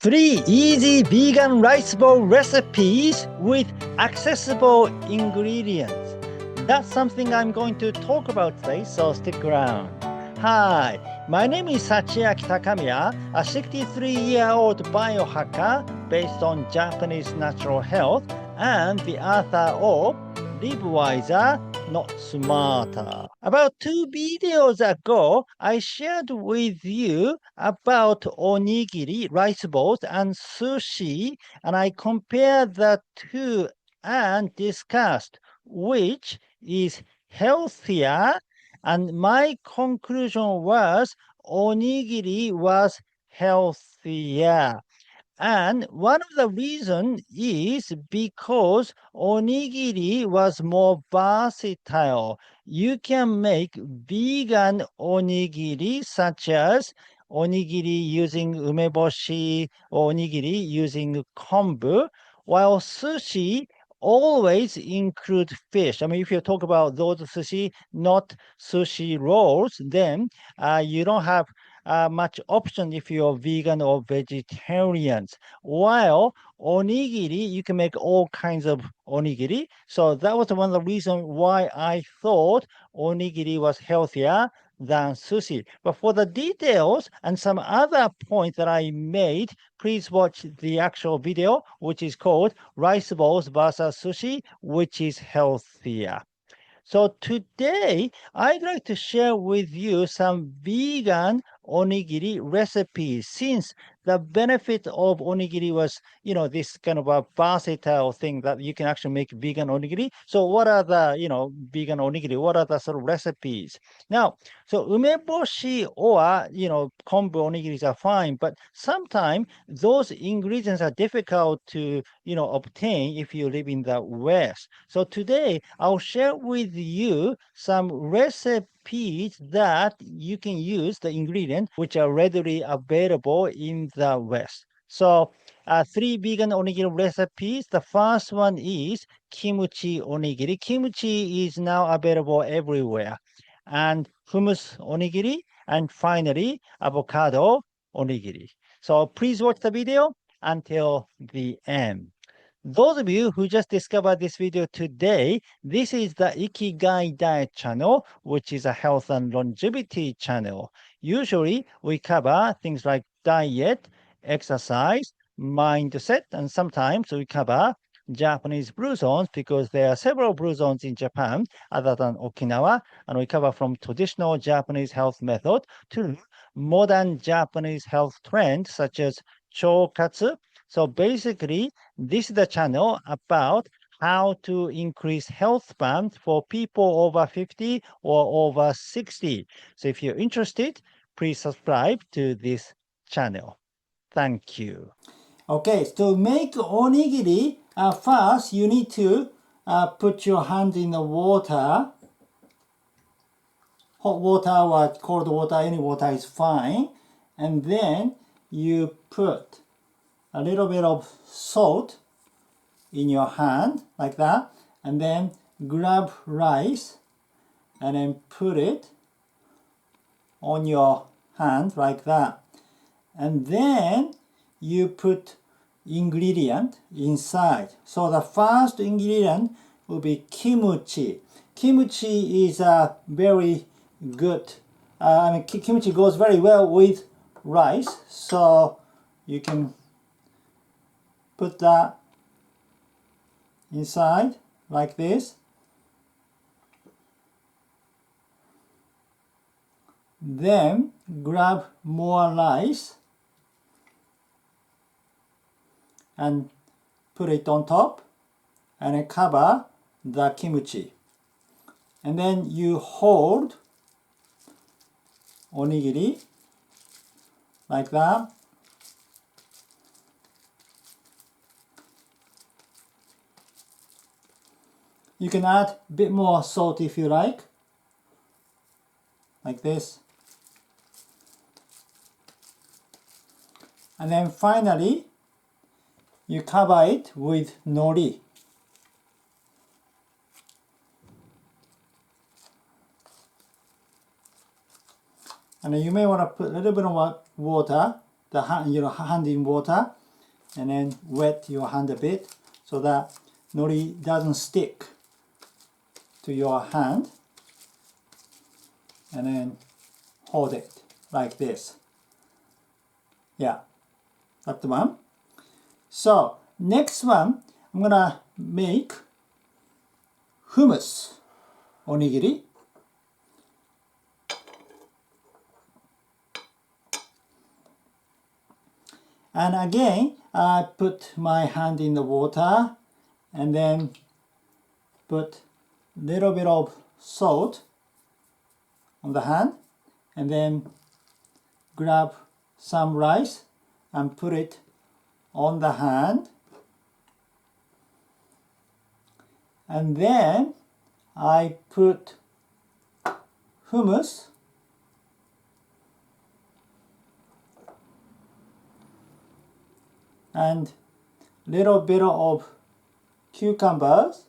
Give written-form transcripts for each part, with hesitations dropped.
3 easy vegan rice bowl recipes with accessible ingredients. That's something I'm going to talk about today, so stick around. Hi, my name is Sachiaki Takamiya, a 63-year-old biohacker based on Japanese natural health and the author of Live Wiser, Not Smarter. About 2 videos ago, I shared with you about onigiri, rice balls, and sushi, and I compared the two and discussed which is healthier, and my conclusion was onigiri was healthier. And one of the reasons is because onigiri was more versatile. You can make vegan onigiri such as onigiri using umeboshi or onigiri using kombu, while sushi always include fish. I mean, if you talk about those sushi, not sushi rolls, then you don't have much option if you're vegan or vegetarians. While onigiri, you can make all kinds of onigiri. So that was one of the reasons why I thought onigiri was healthier than sushi. But for the details and some other points that I made, please watch the actual video, which is called Rice Balls versus Sushi, which is healthier. So today, I'd like to share with you some vegan onigiri recipes, since the benefit of onigiri was, this kind of a versatile thing that you can actually make vegan onigiri. So what are the, vegan onigiri? What are the sort of recipes? Now, so umeboshi or, kombu onigiris are fine, but sometimes those ingredients are difficult to, obtain if you live in the West. So today, I'll share with you some recipes that you can use the ingredients which are readily available in the West. So 3 vegan onigiri recipes. The first one is kimchi onigiri. Kimchi is now available everywhere. And hummus onigiri. And finally, avocado onigiri. So please watch the video until the end. Those of you who just discovered this video today, this is the Ikigai Diet channel, which is a health and longevity channel. Usually, we cover things like diet, exercise, mindset, and sometimes we cover Japanese blue zones because there are several blue zones in Japan other than Okinawa, and we cover from traditional Japanese health method to modern Japanese health trends such as chokatsu. So basically, this is the channel about how to increase health span for people over 50 or over 60. So if you're interested, please subscribe to this channel. Thank you. Okay, to make onigiri, first you need to put your hand in the water. Hot water or cold water, any water is fine. And then you put a little bit of salt in your hand like that, and then grab rice and then put it on your hand like that, and then you put ingredient inside. So the first ingredient will be kimchi. Kimchi is a very good, kimchi goes very well with rice, so you can put that inside like this. Then grab more rice and put it on top and then cover the kimchi. And then you hold onigiri like that. You can add a bit more salt if you like this. And then finally, you cover it with nori. And then you may want to put a little bit of water the hand, hand in water, and then wet your hand a bit so that nori doesn't stick to your hand, and then hold it like this. Yeah, that's the one. So next one, I'm gonna make hummus onigiri. And again, I put my hand in the water and then put a little bit of salt on the hand, and then grab some rice and put it on the hand, and then I put hummus and little bit of cucumbers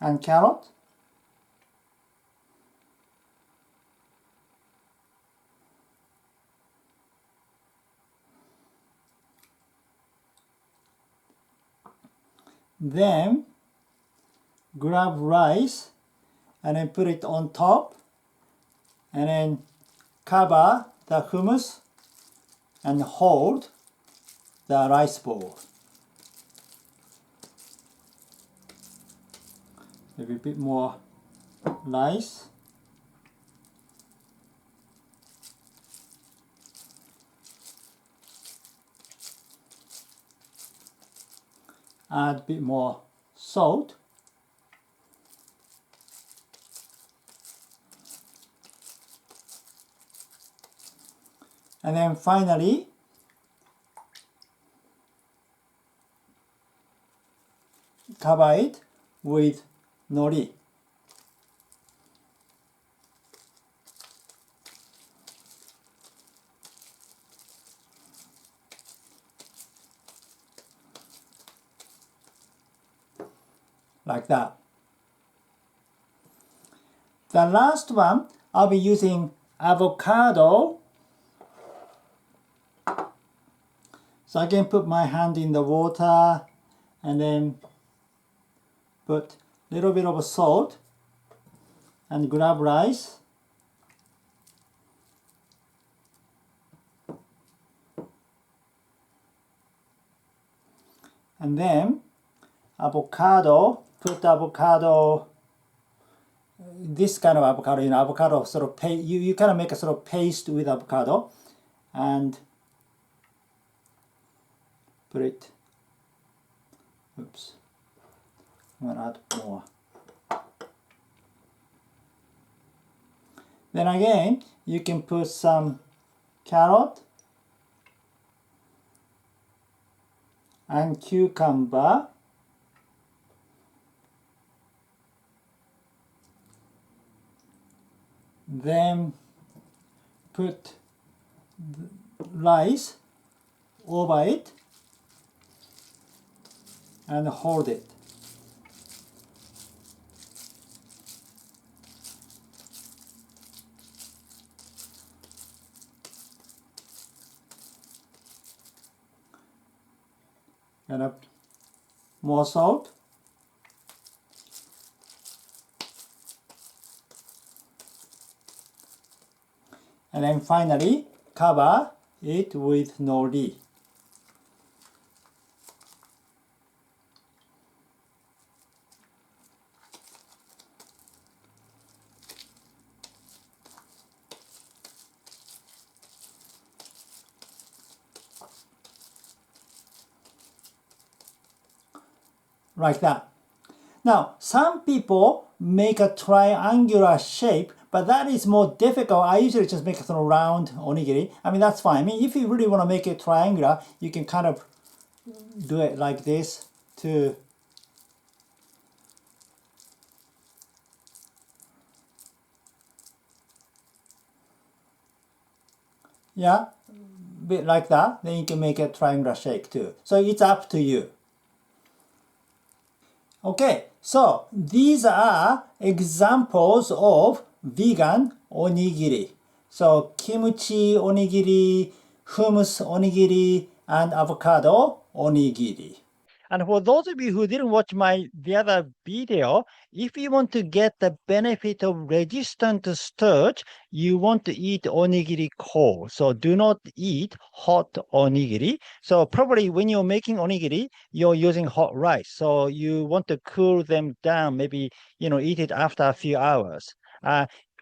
and carrot, then grab rice and then put it on top, and then cover the hummus and hold the rice bowl. Maybe a bit more rice. Add a bit more salt. And then finally, cover it with nori. Like that. The last one, I'll be using avocado. So again, put my hand in the water and then put a little bit of salt and grab rice. And then avocado, put avocado, this kind of avocado, avocado sort of paste, you kind of make a sort of paste with avocado and put it, oops, I'm gonna add more. Then again, you can put some carrot and cucumber. Then put rice over it and hold it. And more salt. And then finally cover it with nori. Like that. Now, some people make a triangular shape, but that is more difficult. I usually just make a sort of round onigiri. I mean, that's fine. I mean, if you really want to make it triangular, you can kind of do it like this to yeah, bit like that. Then you can make a triangular shape too. So it's up to you. Okay, so these are examples of vegan onigiri. So kimchi onigiri, hummus onigiri, and avocado onigiri. And for those of you who didn't watch the other video, if you want to get the benefit of resistant starch, you want to eat onigiri cold. So do not eat hot onigiri. So probably when you're making onigiri, you're using hot rice. So you want to cool them down, maybe, eat it after a few hours.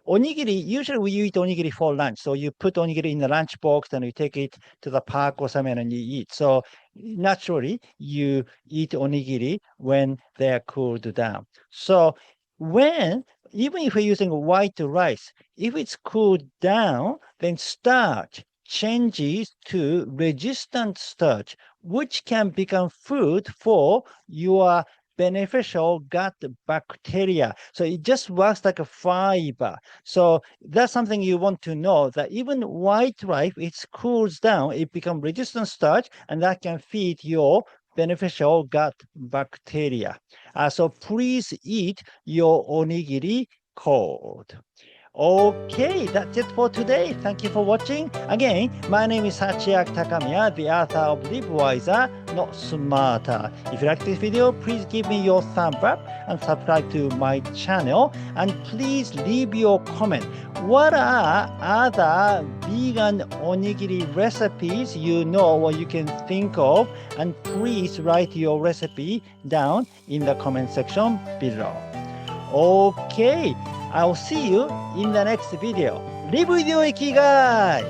Onigiri, usually we eat onigiri for lunch. So you put onigiri in the lunch box and you take it to the park or somewhere and you eat. So naturally, you eat onigiri when they are cooled down. So even if we're using white rice, if it's cooled down, then starch changes to resistant starch, which can become food for your beneficial gut bacteria. So it just works like a fiber. So that's something you want to know, that even white rice, it cools down, it becomes resistant starch, and that can feed your beneficial gut bacteria. So please eat your onigiri cold. Okay, that's it for today. Thank you for watching. Again, my name is Sachiaki Takamiya, the author of Live Wiser, Not Smarter. If you like this video, please give me your thumb up and subscribe to my channel. And please leave your comment. What are other vegan onigiri recipes you know or you can think of? And please write your recipe down in the comment section below. Okay, I'll see you in the next video. Live with your Ikigai!